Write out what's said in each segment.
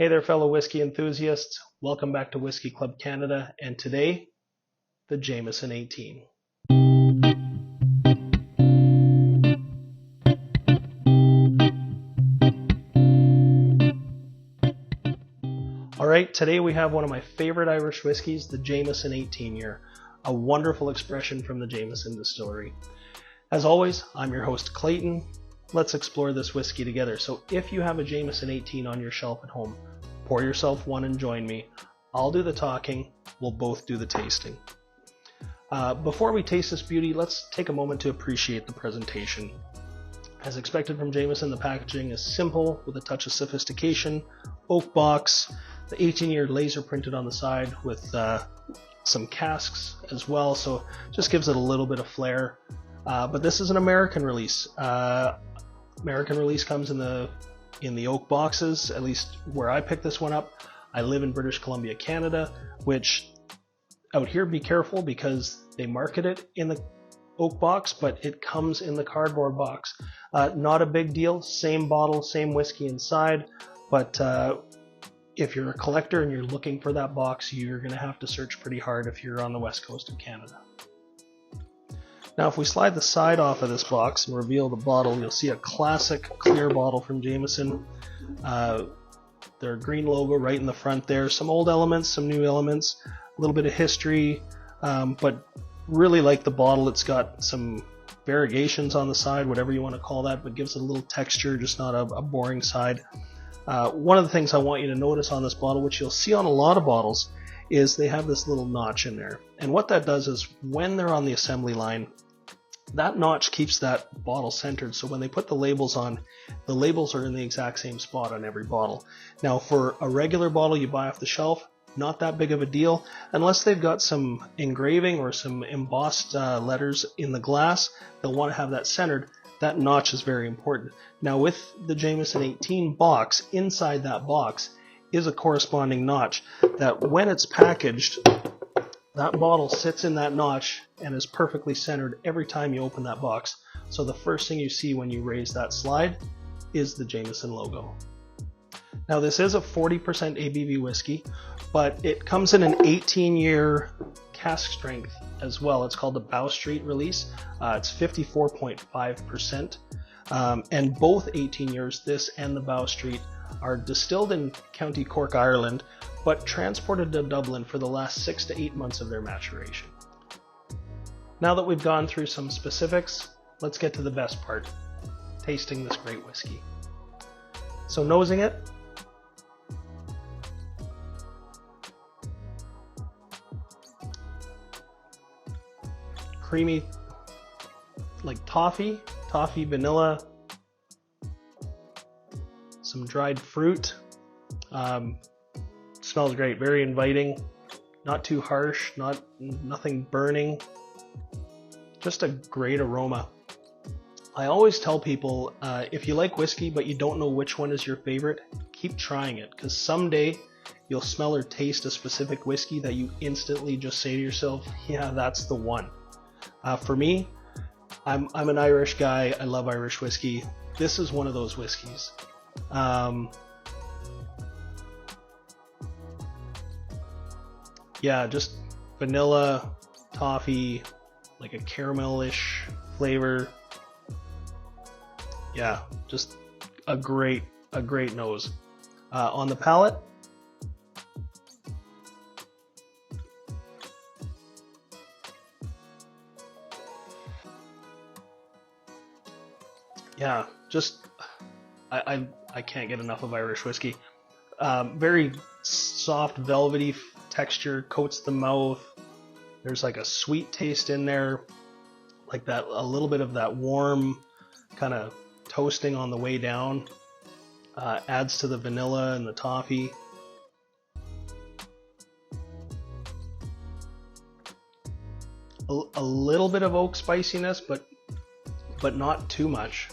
Hey there, fellow whiskey enthusiasts. Welcome back to Whisky Club Canada, and today, the Jameson 18. Alright, today we have one of my favorite Irish whiskies, the Jameson 18 year, a wonderful expression from the Jameson distillery. As always, I'm your host Clayton. Let's explore this whiskey together. So if you have a Jameson 18 on your shelf at home, pour yourself one and join me. I'll do the talking, we'll both do the tasting. Before we taste this beauty, let's take a moment to appreciate the presentation. As expected from Jameson, the packaging is simple with a touch of sophistication. Oak box, the 18-year laser printed on the side with some casks as well, so just gives it a little bit of flair. But this is an American release. American release comes in the oak boxes, at least where I picked this one up. I live in British Columbia, Canada, which out here be careful because they market it in the oak box, but it comes in the cardboard box. Not a big deal, same bottle, same whiskey inside, but if you're a collector and you're looking for that box, you're going to have to search pretty hard if you're on the west coast of Canada. Now if we slide the side off of this box and reveal the bottle, you'll see a classic clear bottle from Jameson. Their green logo right in the front there. Some old elements, some new elements, a little bit of history, but really like the bottle. It's got some variegations on the side, whatever you want to call that, but gives it a little texture, just not a boring side. One of the things I want you to notice on this bottle, which you'll see on a lot of bottles, is they have this little notch in there. And what that does is when they're on the assembly line, that notch keeps that bottle centered, so when they put the labels on, the labels are in the exact same spot on every bottle. Now for a regular bottle you buy off the shelf, not that big of a deal, unless they've got some engraving or some embossed letters in the glass, they'll want to have that centered. That notch is very important. Now with the Jameson 18 box, inside that box is a corresponding notch that when it's packaged, that bottle sits in that notch and is perfectly centered every time you open that box. So the first thing you see when you raise that slide is the Jameson logo. Now this is a 40% ABV whiskey, but it comes in an 18-year cask strength as well. It's called the Bow Street release. It's 54.5%. And both 18 years, this and the Bow Street, are distilled in County Cork, Ireland, but transported to Dublin for the last 6 to 8 months of their maturation. Now that we've gone through some specifics, let's get to the best part, tasting this great whiskey. So nosing it, creamy, like toffee vanilla, some dried fruit. Smells great, very inviting, not too harsh, nothing burning, just a great aroma. I always tell people, if you like whiskey but you don't know which one is your favorite, keep trying it, because someday you'll smell or taste a specific whiskey that you instantly just say to yourself, yeah, that's the one. For me, I'm an Irish guy, I love Irish whiskey. This is one of those whiskeys. Yeah, just vanilla, toffee, like a caramelish flavor. Yeah, just a great nose. On the palate, yeah, just I can't get enough of Irish whiskey. Very soft, velvety texture, coats the mouth. There's like a sweet taste in there, like that, a little bit of that warm kind of toasting on the way down. Adds to the vanilla and the toffee. A little bit of oak spiciness, but not too much.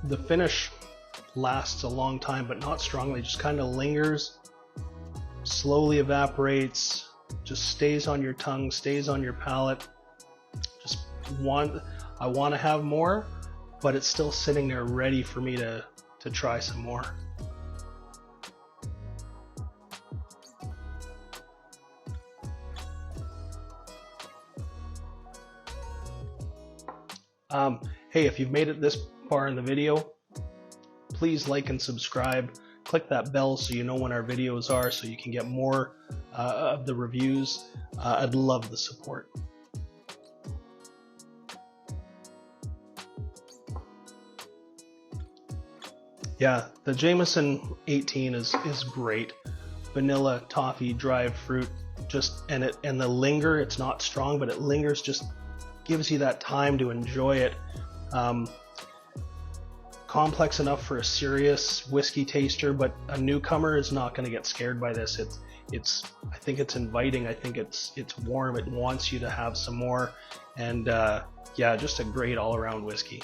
The finish lasts a long time, but not strongly, just kind of lingers, slowly evaporates, just stays on your tongue, stays on your palate. I want to have more, but it's still sitting there ready for me to try some more. Hey, if you've made it this far in the video, please like and subscribe. Click that bell so you know when our videos are, so you can get more of the reviews. I'd love the support. Yeah, the Jameson 18 is great. Vanilla, toffee, dried fruit, and the linger. It's not strong, but it lingers. Just gives you that time to enjoy it. Complex enough for a serious whiskey taster, but a newcomer is not going to get scared by this. I think it's inviting. I think it's warm. It wants you to have some more, and yeah, just a great all-around whiskey.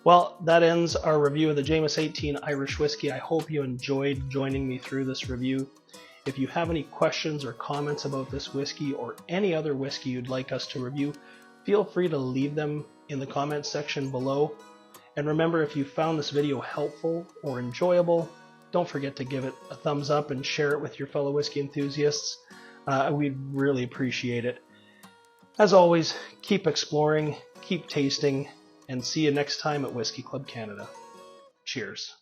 Well, that ends our review of the Jameson 18 Irish Whiskey. I hope you enjoyed joining me through this review. If you have any questions or comments about this whiskey or any other whiskey you'd like us to review, feel free to leave them in the comments section below. And remember, if you found this video helpful or enjoyable, don't forget to give it a thumbs up and share it with your fellow whiskey enthusiasts. We'd really appreciate it. As always, keep exploring, keep tasting, and see you next time at Whisky Club Canada. Cheers.